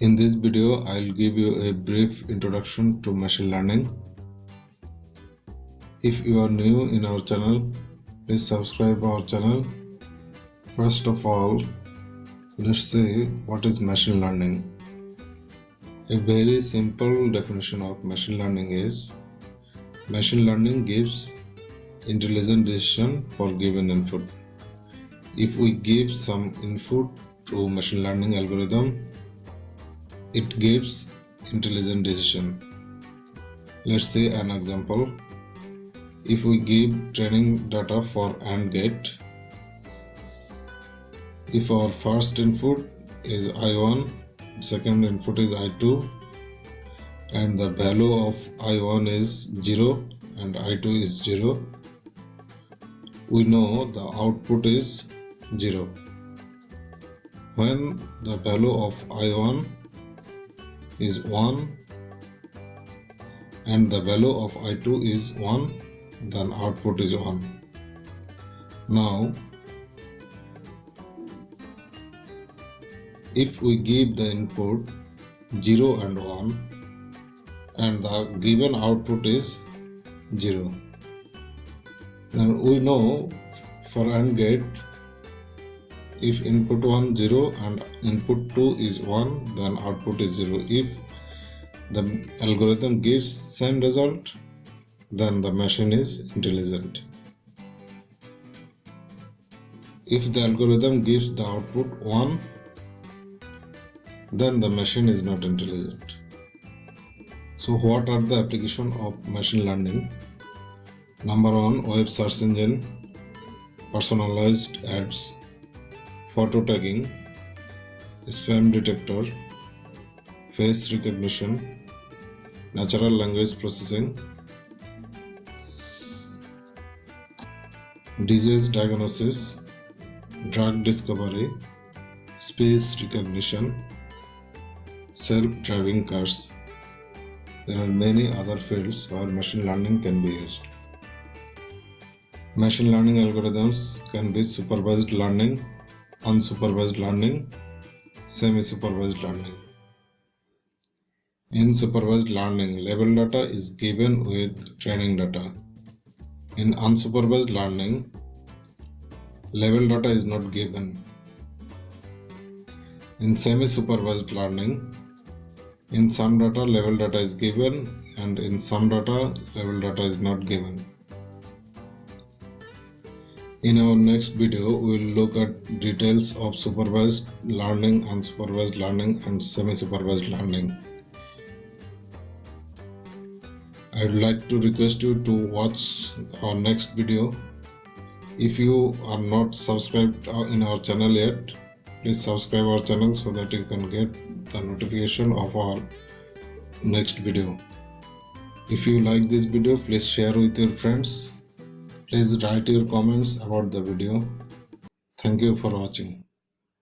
In this video, I'll give you a brief introduction to machine learning. If you are new in our channel, please subscribe our channel. First of all, let's see what is machine learning. A very simple definition of machine learning is machine learning gives intelligent decision for given input. If we give some input to machine learning algorithm, it gives intelligent decision. Let's see an example. If we give training data for AND gate, if our first input is I1, second input is I2, and the value of I1 is 0 and I2 is 0, we know the output is 0. When the value of I1 is 1 and the value of I2 is 1, then output is 1. Now, if we give the input 0 and 1 and the given output is 0, then we know for AND gate, if input 1 0 and input 2 is 1, then output is 0. If the algorithm gives same result, then the machine is intelligent. If the algorithm gives the output 1, then the machine is not intelligent. So what are the applications of machine learning? Number 1, web search engine, personalized ads, photo tagging, spam detector, face recognition, natural language processing, disease diagnosis, drug discovery, speech recognition, self-driving cars. There are many other fields where machine learning can be used. Machine learning algorithms can be supervised learning, unsupervised learning, semi-supervised learning. In supervised learning, label data is given with training data. In unsupervised learning, label data is not given. In semi-supervised learning, in some data label data is given and in some data label data is not given. In our next video, we will look at details of supervised learning, unsupervised learning and semi-supervised learning. I would like to request you to watch our next video. If you are not subscribed in our channel yet, please subscribe our channel so that you can get the notification of our next video. If you like this video, please share with your friends. Please write your comments about the video. Thank you for watching.